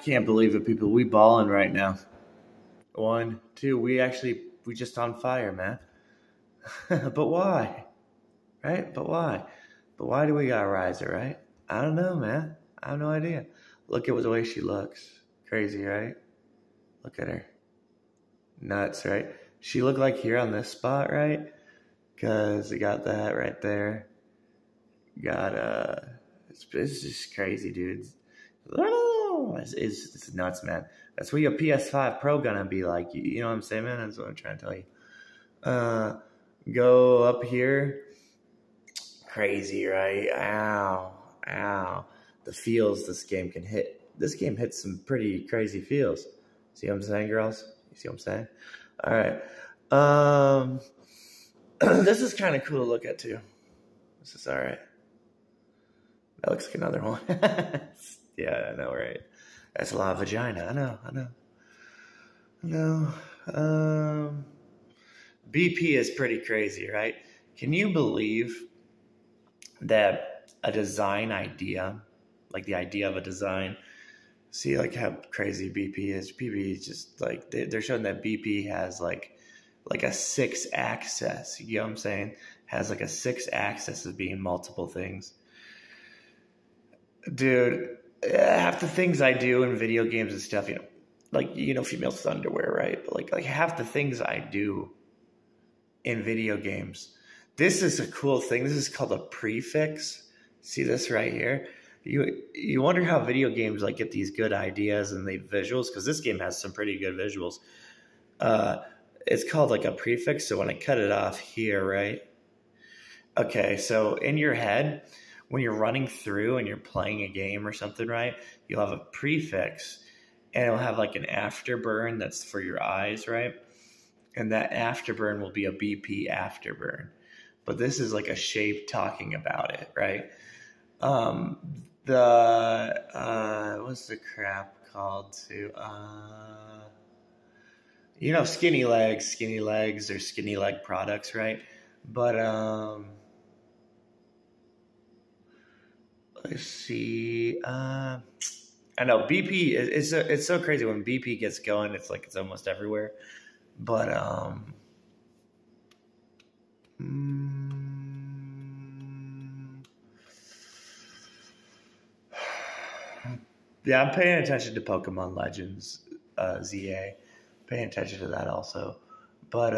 Can't believe it, people. We balling right now. One, two. We just on fire, man. But why? Right? But why? But why do we got Riser, right? I don't know, man. I have no idea. Look at the way she looks. Crazy, right? Look at her. Nuts, right? She looked like here on this spot, right? Because you got that right there. Got it's just crazy, dude. It's nuts, man. That's what your PS5 Pro gonna be like. You know what I'm saying, man? That's what I'm trying to tell you. Go up here. Crazy, right? Ow, ow. The feels this game can hit. This game hits some pretty crazy feels. See what I'm saying, girls? You see what I'm saying? All right. This is kind of cool to look at too. This is all right. That looks like another one. Yeah, I know, right? That's a lot of vagina. I know. BP is pretty crazy, right? Can you believe that a design idea, like the idea of a design, see like how crazy BP is? BP is just like, they're showing that BP has like a 6-axis, you know what I'm saying? Has like a 6-axis of being multiple things. Dude, half the things I do in video games and stuff, females with underwear, right? But like half the things I do in video games, this is a cool thing. This is called a prefix. See this right here? You wonder how video games like get these good ideas and the visuals, because this game has some pretty good visuals. It's called like a prefix. So when I cut it off here, right? Okay, so in your head, when you're running through and you're playing a game or something, right, you'll have a prefix and it'll have like an afterburn that's for your eyes, right? And that afterburn will be a BP afterburn. But this is like a shape talking about it, right? What's the crap called to, skinny legs or skinny leg products, right? But, let's see. I know BP it's so crazy when BP gets going. It's like it's almost everywhere. But yeah, I'm paying attention to Pokemon Legends, ZA. Paying attention to that also. But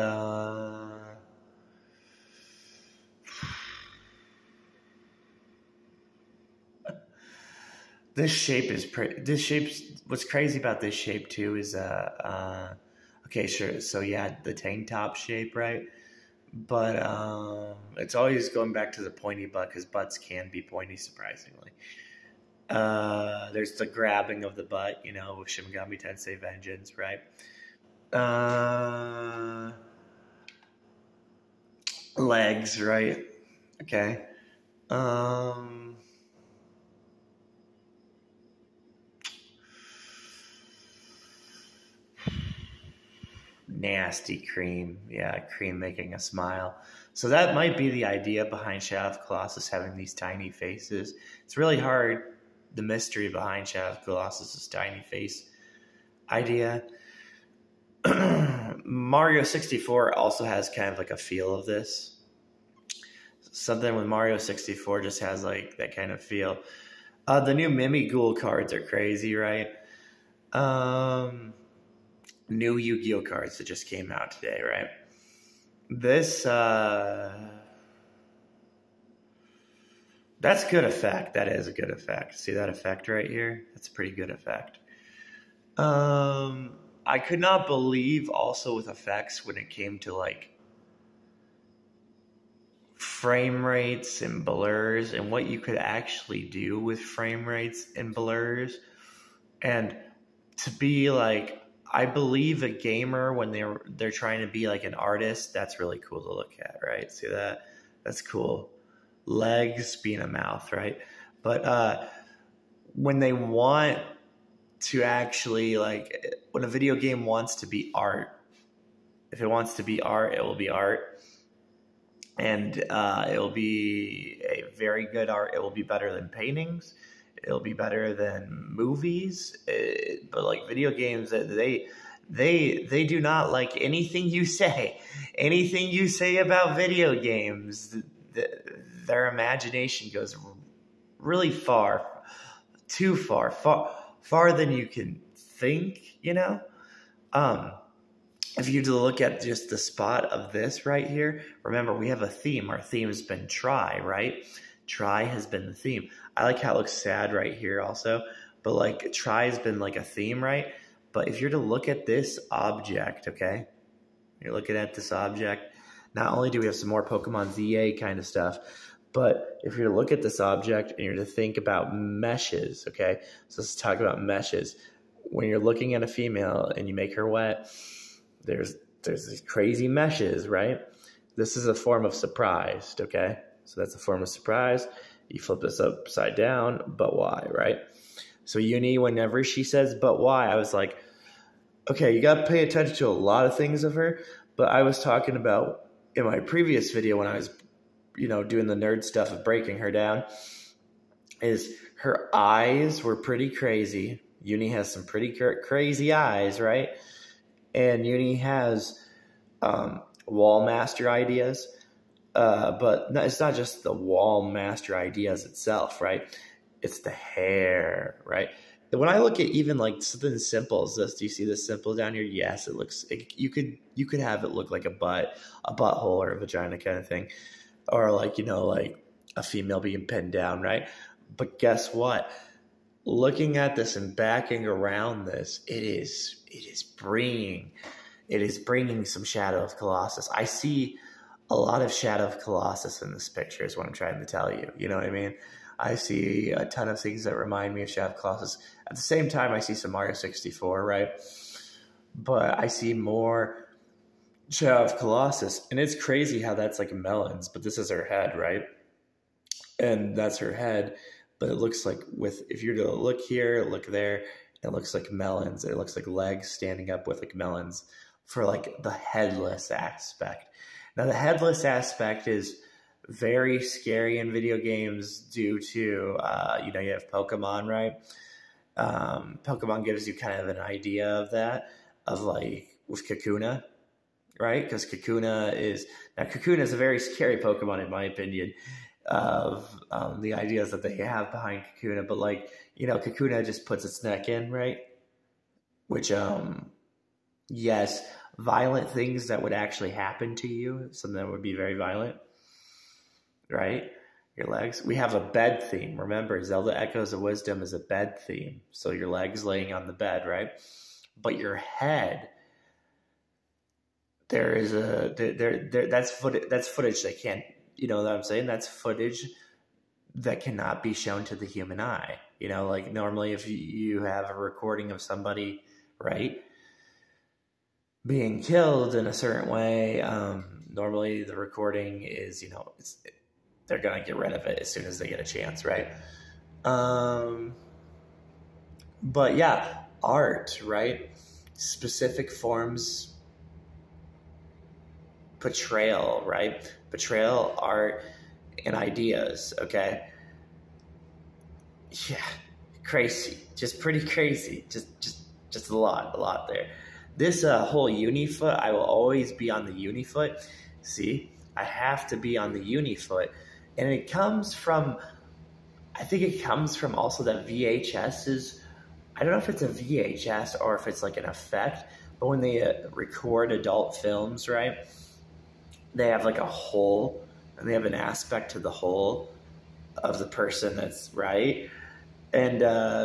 this shape is pretty. What's crazy about this shape too is okay, sure. So yeah, the tank top shape, right? But it's always going back to the pointy butt, because butts can be pointy, surprisingly. There's the grabbing of the butt, with Shin Megami Tensei Vengeance, right? Legs, right? Okay. Nasty cream. Yeah, cream making a smile. So that might be the idea behind Shadow of Colossus having these tiny faces. It's really hard, the mystery behind Shadow of Colossus' tiny face idea. Mario 64 also has kind of like a feel of this. Something with Mario 64 just has like that kind of feel. The new Mimighoul cards are crazy, right? New Yu-Gi-Oh cards that just came out today, right? This, that's good effect. That is a good effect. See that effect right here? That's a pretty good effect. I could not believe also with effects when it came to like frame rates and blurs and what you could actually do with frame rates and blurs. And to be like, I believe a gamer when they're trying to be like an artist, that's really cool to look at, right? See that? That's cool. Legs being a mouth, right? But when they want to actually like, when a video game wants to be art, if it wants to be art, it will be art. And it will be a very good art. It will be better than paintings. it'll be better than movies. But like video games, they do not like anything you say. Anything you say about video games, their imagination goes really far, too far, far than you can think, you know? If you look at just the spot of this right here, remember we have a theme. Our theme has been try, right? Try has been the theme. I like how it looks sad right here also, but like try has been like a theme, right? But if you're to look at this object, okay? You're looking at this object. Not only do we have some more Pokemon ZA kind of stuff, but if you're to look at this object and you're to think about meshes, okay? So let's talk about meshes. When you're looking at a female and you make her wet, there's these crazy meshes, right? This is a form of surprised, okay? So that's a form of surprise. You flip this upside down, but why, right? So Uni, whenever she says but why, I was like, okay, you got to pay attention to a lot of things of her, but I was talking about in my previous video when I was, you know, doing the nerd stuff of breaking her down, is her eyes were pretty crazy. Uni has some pretty crazy eyes, right? And Uni has wall master ideas, but it's not just the wall master ideas itself, right? It's the hair, right? When I look at even like something simple as this, do you see this simple down here? Yes, it looks. You could have it look like a butthole or a vagina kind of thing, or like, you know, like a female being pinned down, right? But guess what? Looking at this and backing around this, it is bringing some Shadow of Colossus. I see a lot of Shadow of Colossus in this picture is what I'm trying to tell you. You know what I mean? I see a ton of things that remind me of Shadow of Colossus. At the same time, I see some Mario 64, right? But I see more Shadow of Colossus. And it's crazy how that's like melons, but this is her head, right? And that's her head. But it looks like if you're to look here, look there, it looks like melons. It looks like legs standing up with like melons for like the headless aspect. Now the headless aspect is very scary in video games due to, you know, you have Pokemon, right? Pokemon gives you kind of an idea of that, of like with Kakuna, right? Because Kakuna is a very scary Pokemon in my opinion, of the ideas that they have behind Kakuna. But like, you know, Kakuna just puts its neck in, right? Which, yes, violent things that would actually happen to you, something that would be very violent, right? Your legs. We have a bed theme. Remember, Zelda Echoes of Wisdom is a bed theme. So your legs laying on the bed, right? But your head, there is that's footage they can't, you know what I'm saying? That's footage that cannot be shown to the human eye. You know, like normally if you have a recording of somebody, right, being killed in a certain way, normally the recording is, you know, they're going to get rid of it as soon as they get a chance, right? But yeah, art, right? Specific forms, portrayal, right? Portrayal, art, and ideas, okay? Yeah, crazy, just pretty crazy, just a lot there. This whole Unifoot, I will always be on the Unifoot. See, I have to be on the Unifoot, and it comes from, I think it comes from also that VHS is, I don't know if it's a VHS or if it's like an effect, but when they record adult films, right, they have like a hole, and they have an aspect to the hole of the person that's right. And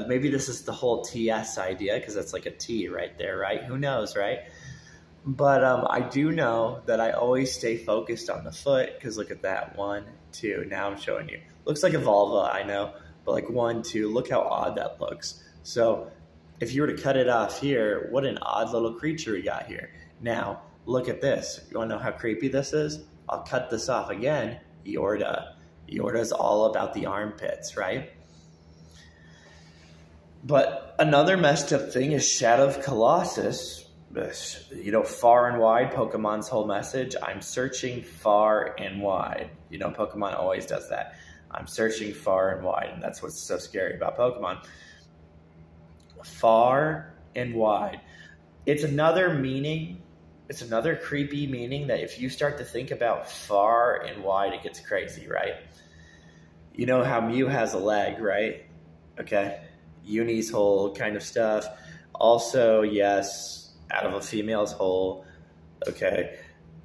maybe this is the whole TS idea, because that's like a T right there, right? Who knows, right? But I do know that I always stay focused on the foot, because look at that. 1, 2. Now I'm showing you. Looks like a vulva, I know. But like 1, 2. Look how odd that looks. So if you were to cut it off here, what an odd little creature we got here. Now, look at this. You want to know how creepy this is? I'll cut this off again. Yorda. Yorda is all about the armpits, right? But another messed up thing is Shadow of Colossus. You know, far and wide, Pokemon's whole message. I'm searching far and wide. You know, Pokemon always does that. I'm searching far and wide, and that's what's so scary about Pokemon. Far and wide. It's another meaning. It's another creepy meaning that if you start to think about far and wide, it gets crazy, right? You know how Mew has a leg, right? Okay. Uni's hole kind of stuff. Also, yes, out of a female's hole. Okay.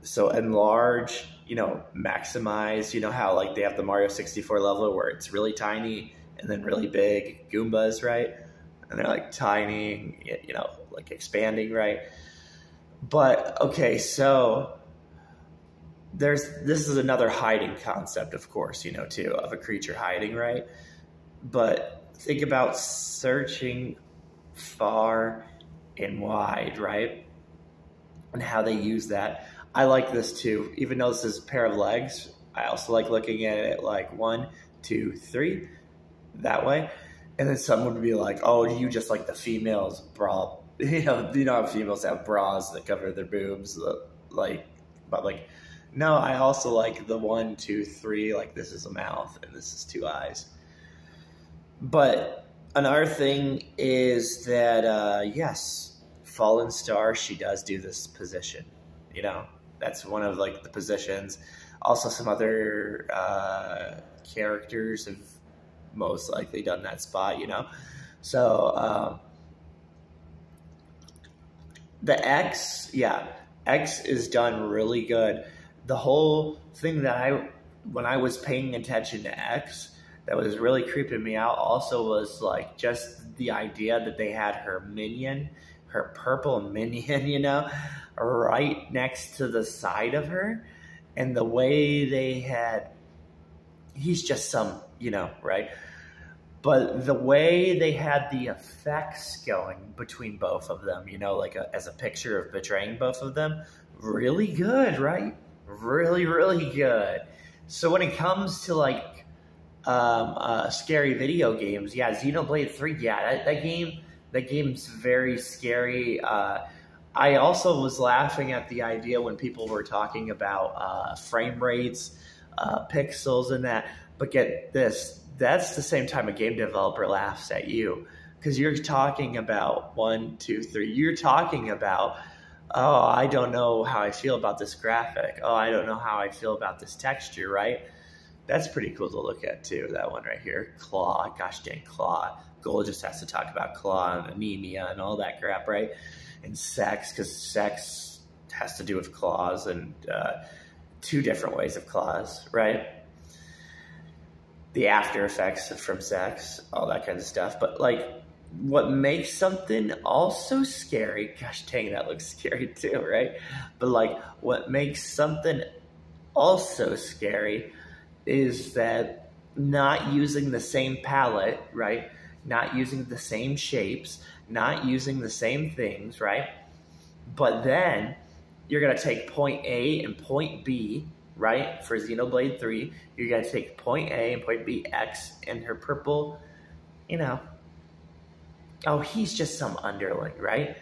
So enlarge, maximize, how like they have the Mario 64 level where it's really tiny and then really big Goombas, right? And they're like tiny, like expanding, right? But okay, so this is another hiding concept, of course, too, of a creature hiding, right? But think about searching far and wide, right? And how they use that. I like this too. Even though this is a pair of legs, I also like looking at it like 1, 2, 3, that way. And then someone would be like, oh, you just like the females bra. You know how females have bras that cover their boobs, no, I also like the 1, 2, 3, like this is a mouth and this is 2 eyes. But another thing is that, yes, Fallen Star, she does do this position, that's one of like the positions. Also some other characters have most likely done that spot, So the X, X is done really good. The whole thing that when I was paying attention to X, that was really creeping me out also was like just the idea that they had her minion, her purple minion, right next to the side of her. And the way they had, he's just some, right? But the way they had the effects going between both of them, like as a picture of portraying both of them, really good, right? Really, really good. So when it comes to like scary video games, Xenoblade 3, that game's very scary. I also was laughing at the idea when people were talking about frame rates, pixels and that, but get this, that's the same time a game developer laughs at you because you're talking about 1, 2, 3. You're talking about, oh, I don't know how I feel about this graphic. Oh, I don't know how I feel about this texture, right? That's pretty cool to look at too, that one right here. Claw, gosh dang, Claw. Goal just has to talk about Claw and anemia and all that crap, right? And sex, because sex has to do with claws and 2 different ways of claws, right? The after effects from sex, all that kind of stuff. But like what makes something also scary, gosh dang, that looks scary too, right? But like what makes something also scary is that not using the same palette, right? Not using the same shapes, not using the same things, right? But then you're going to take point A and point B, right? For Xenoblade 3, you're going to take point A and point B, X, and her purple, oh, he's just some underling, right?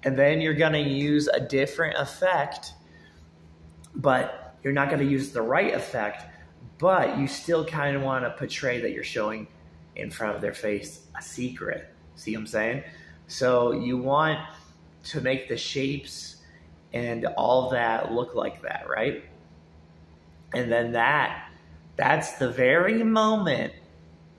And then you're going to use a different effect, but you're not going to use the right effect, but you still kind of want to portray that you're showing in front of their face a secret. See what I'm saying? So you want to make the shapes and all that look like that, right? And then that's the very moment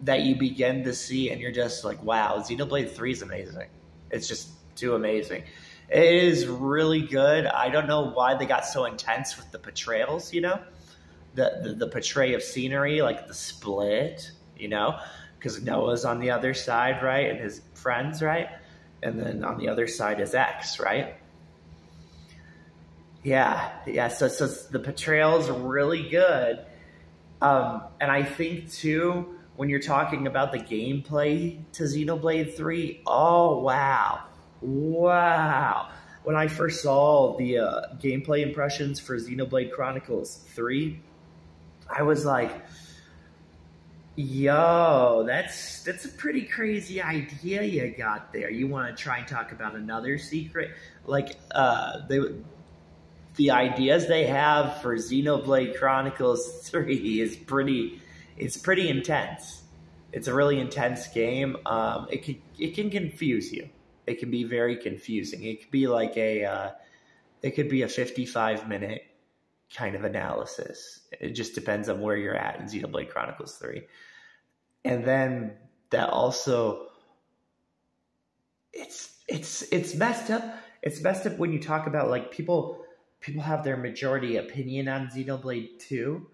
that you begin to see and you're just like, wow, Xenoblade 3 is amazing. It's just too amazing. It is really good. I don't know why they got so intense with the portrayals, the portray of scenery, like the split, because Noah's on the other side, right? And his friends, right? And then on the other side is X, right? Yeah. So the portrayal's really good. And I think, too, when you're talking about the gameplay to Xenoblade 3, oh, wow. When I first saw the gameplay impressions for Xenoblade Chronicles 3, I was like, yo, that's a pretty crazy idea you got there. You want to try and talk about another secret? Like, the ideas they have for Xenoblade Chronicles 3 is pretty It's pretty intense. It's a really intense game. It can confuse you. It can be very confusing. It could be like it could be a 55-minute kind of analysis. It just depends on where you're at in Xenoblade Chronicles 3. And then that also, it's messed up. It's messed up when you talk about like people have their majority opinion on Xenoblade 2.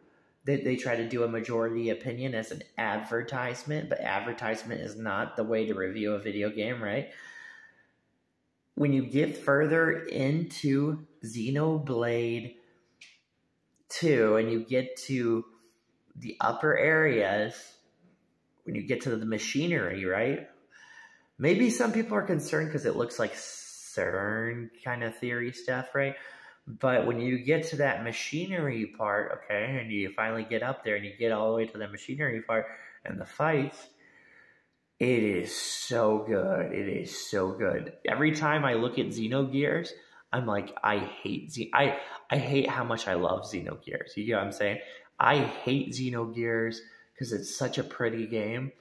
They try to do a majority opinion as an advertisement, but advertisement is not the way to review a video game, right? When you get further into Xenoblade 2 and you get to the upper areas, when you get to the machinery, right? Maybe some people are concerned because it looks like CERN kind of theory stuff, right? But when you get to that machinery part, okay, and you finally get up there and you get all the way to the machinery part and the fights, it is so good. It is so good. Every time I look at Xenogears, I'm like, I hate how much I love Xenogears. You know what I'm saying? I hate Xenogears because it's such a pretty game.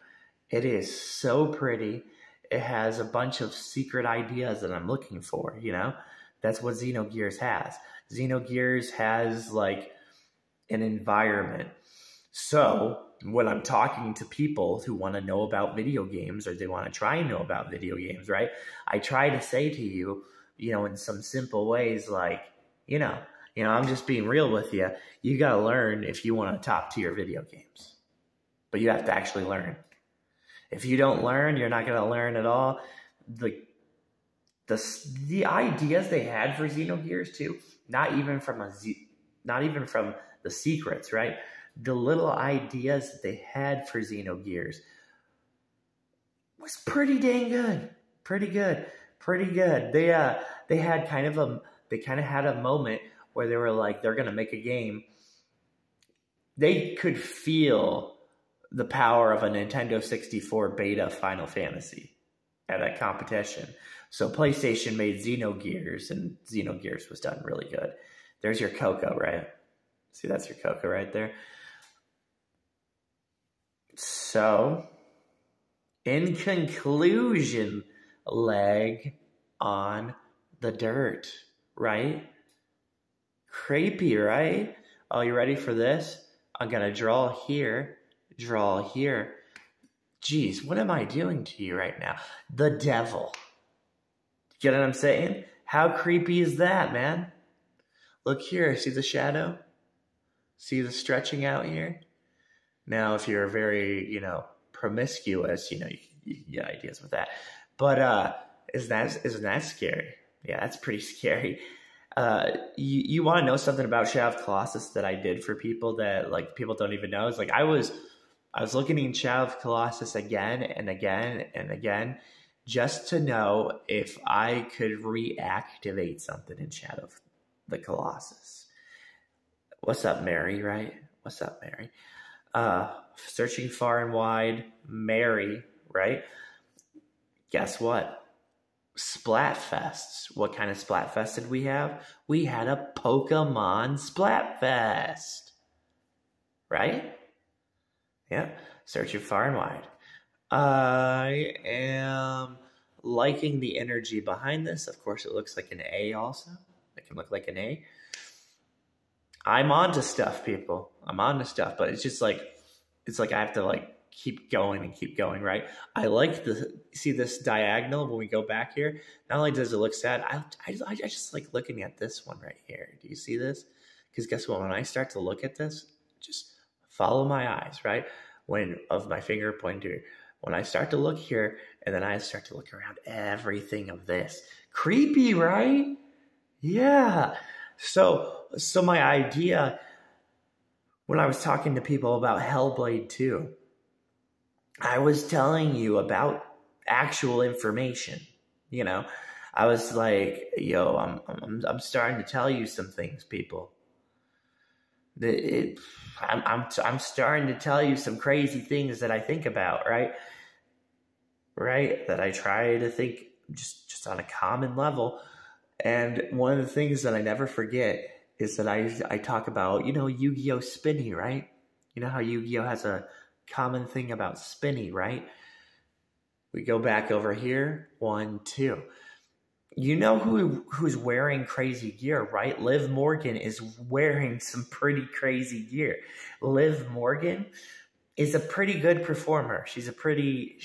It is so pretty. It has a bunch of secret ideas that I'm looking for, you know? That's what Xenogears has. Xenogears has like an environment. So when I'm talking to people who want to know about video games or they want to try and know about video games, right? I try to say to you, you know, in some simple ways, like, you know, I'm just being real with you. You got to learn if you want to top tier video games, but you have to actually learn. If you don't learn, you're not going to learn at all. The ideas they had for Xenogears too, not even from the secrets, right? The little ideas that they had for Xenogears was pretty dang good. Pretty good. They had kind of a moment where they were like, they're gonna make a game. They could feel the power of a Nintendo 64 beta Final Fantasy at a competition. So PlayStation made Xenogears, and Xenogears was done really good. There's your Coco, right? See, that's your Coco right there. So, in conclusion, leg on the dirt, right? Creepy, right? Oh, you ready for this? I'm going to draw here. Geez, what am I doing to you right now? The devil. Get what I'm saying? How creepy is that, man? Look here. See the shadow? See the stretching out here? Now, if you're very, promiscuous, you get ideas with that. But isn't that scary? Yeah, that's pretty scary. You want to know something about Shadow of Colossus that I did for people that like people don't even know? It's like I was looking in Shadow of Colossus again and again and again just to know if I could reactivate something in Shadow of the Colossus. What's up, Mary, right? What's up, Mary? Searching far and wide, Mary, right? Guess what? Splatfests. What kind of Splatfest did we have? We had a Pokemon Splatfest. Right? Yeah. Searching far and wide. I am liking the energy behind this. Of course, it looks like an A also. It can look like an A. I'm onto stuff, people. I'm onto stuff, but it's just like, I have to like keep going, right? I like see this diagonal when we go back here. Not only does it look sad, I just like looking at this one right here. Do you see this? Because guess what? When I start to look at this, just follow my eyes, right? Of my finger pointer. When I start to look here, and then I start to look around everything of this. Creepy, right? Yeah. So my idea when I was talking to people about Hellblade 2, I was telling you about actual information. I was like, yo, I'm starting to tell you some things, people. I'm starting to tell you some crazy things that I think about, right? Right? That I try to think just on a common level. And one of the things that I never forget is that I talk about, Yu-Gi-Oh! Spinny, right? You know how Yu-Gi-Oh has a common thing about spinny, right? We go back over here. 1, 2. You know who's wearing crazy gear, right? Liv Morgan is wearing some pretty crazy gear. Liv Morgan is a pretty good performer. She's a pretty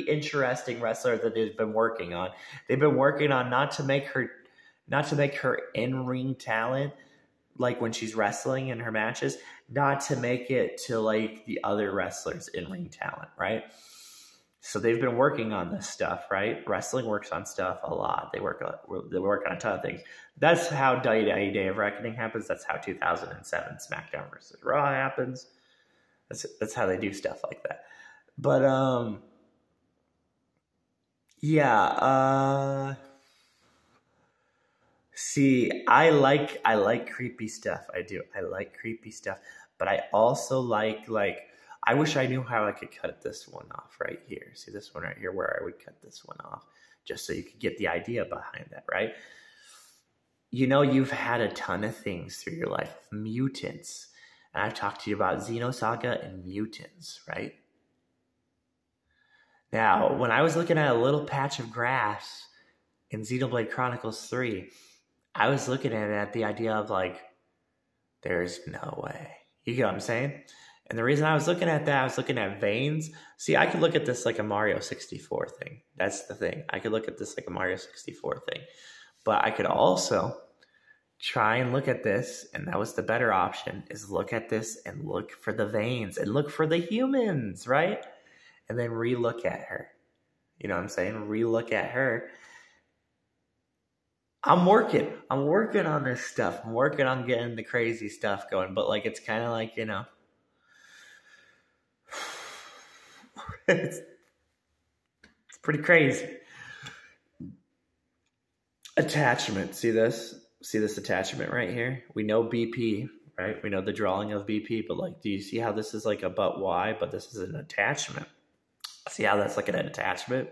interesting wrestler that they've been working on. They've been working on not to make her in-ring talent like when she's wrestling in her matches, not to make it to like the other wrestlers in-ring talent, right? So they've been working on this stuff, right? Wrestling works on stuff a lot. They work on a ton of things. That's how WWE Day of Reckoning happens. That's how 2007 SmackDown versus Raw happens. That's how they do stuff like that. But yeah. See, I like creepy stuff. I do. I like creepy stuff, but I also like. I wish I knew how I could cut this one off right here. See this one right here where I would cut this one off just so you could get the idea behind that, right? You know, you've had a ton of things through your life. Mutants. And I've talked to you about Xenosaga and mutants, right? Now, when I was looking at a little patch of grass in Xenoblade Chronicles 3, I was looking at the idea of like, there's no way. You get what I'm saying? And the reason I was looking at that, I was looking at veins. See, I could look at this like a Mario 64 thing. That's the thing. I could look at this like a Mario 64 thing. But I could also try and look at this, and that was the better option, is look at this and look for the veins and look for the humans, right? And then re-look at her. You know what I'm saying? Re-look at her. I'm working on this stuff. I'm working on getting the crazy stuff going. But like, it's kind of like, you know, it's pretty crazy. Attachment. See this? See this attachment right here? We know BP, right? We know the drawing of BP, but like, do you see how this is like a but why? But this is an attachment. See how that's like an attachment?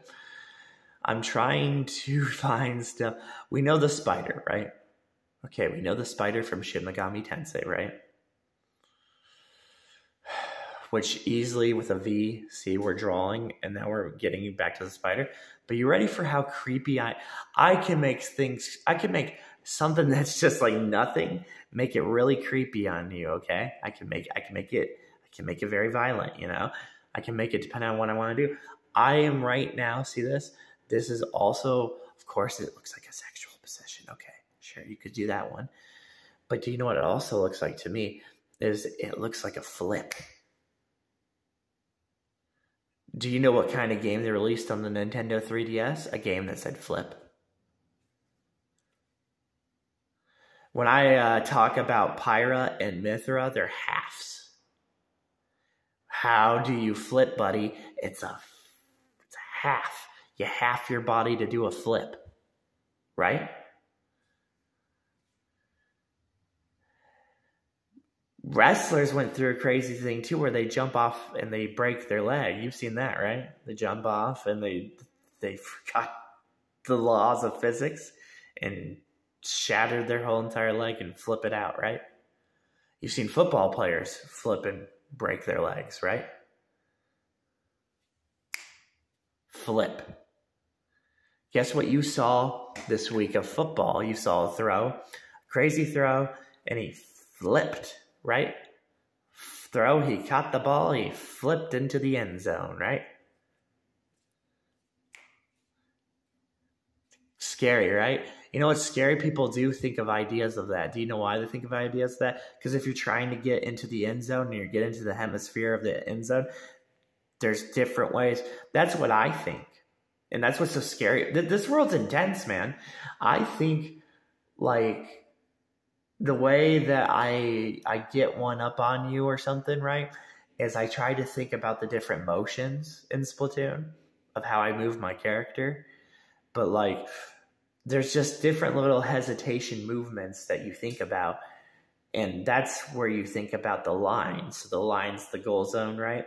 I'm trying to find stuff. We know the spider, right? Okay, we know the spider from Shin Megami Tensei, right? Which easily with a V, see, we're drawing, and now we're getting back to the spider. But you ready for how creepy I can make things, I can make something that's just like nothing, make it really creepy on you, okay? I can make it very violent, you know? I can make it depending on what I want to do. I am right now, see this? This is also, of course, it looks like a sexual possession. Okay, sure, you could do that one. But do you know what it also looks like to me? Is it looks like a flip. Do you know what kind of game they released on the Nintendo 3DS? A game that said flip. When I talk about Pyra and Mithra, they're halves. How do you flip, buddy? It's a half. You half your body to do a flip, right? Wrestlers went through a crazy thing too where they jump off and they break their leg. You've seen that, right? They jump off and they forgot the laws of physics and shattered their whole entire leg and flip it out, right? You've seen football players flip and break their legs, right? Flip. Guess what you saw this week of football? You saw a throw, crazy throw, and he flipped, right? Throw, he caught the ball, he flipped into the end zone, right? Scary, right? You know what's scary? People do think of ideas of that. Do you know why they think of ideas of that? Because if you're trying to get into the end zone and you get into the hemisphere of the end zone, there's different ways. That's what I think. And that's what's so scary. This world's intense, man. I think, like, the way that I get one up on you or something, right, is I try to think about the different motions in Splatoon of how I move my character. But, like, there's just different little hesitation movements that you think about. And that's where you think about the lines. So the line's the goal zone, right?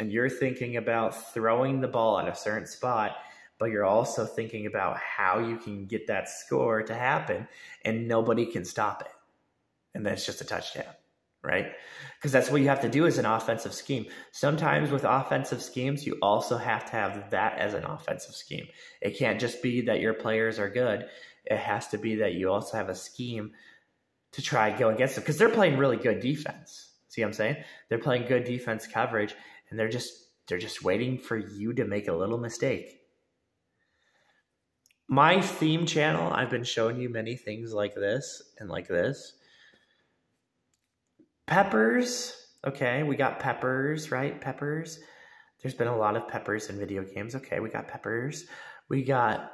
And you're thinking about throwing the ball at a certain spot, but you're also thinking about how you can get that score to happen and nobody can stop it. And then it's just a touchdown, right? Because that's what you have to do as an offensive scheme. Sometimes with offensive schemes, you also have to have that as an offensive scheme. It can't just be that your players are good. It has to be that you also have a scheme to try and go against them, because they're playing really good defense. See what I'm saying? They're playing good defense coverage, and they're just waiting for you to make a little mistake. My theme channel, I've been showing you many things like this and like this. Peppers, okay, we got peppers, right? Peppers. There's been a lot of peppers in video games. Okay, we got peppers. We got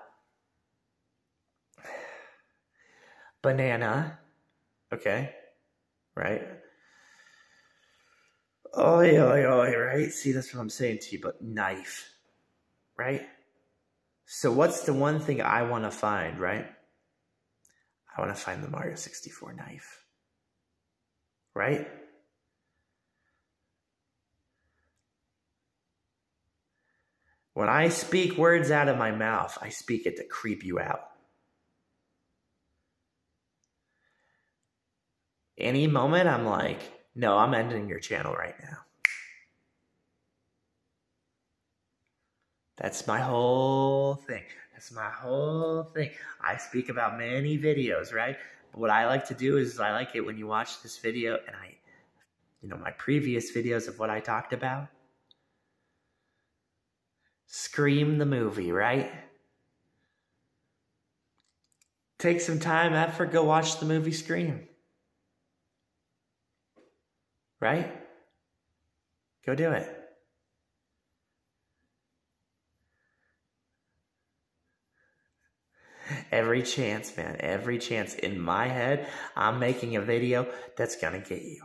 banana, okay, right? Oh, right? See, that's what I'm saying to you, but knife, right? So what's the one thing I want to find, right? I want to find the Mario 64 knife, right? When I speak words out of my mouth, I speak it to creep you out. Any moment, I'm like, no, I'm ending your channel right now. That's my whole thing. That's my whole thing. I speak about many videos, right? But what I like to do is I like it when you watch this video and my previous videos of what I talked about. Scream the movie, right? Take some time, effort, go watch the movie Scream. Right? Go do it. Every chance, man. Every chance. In my head, I'm making a video that's going to get you.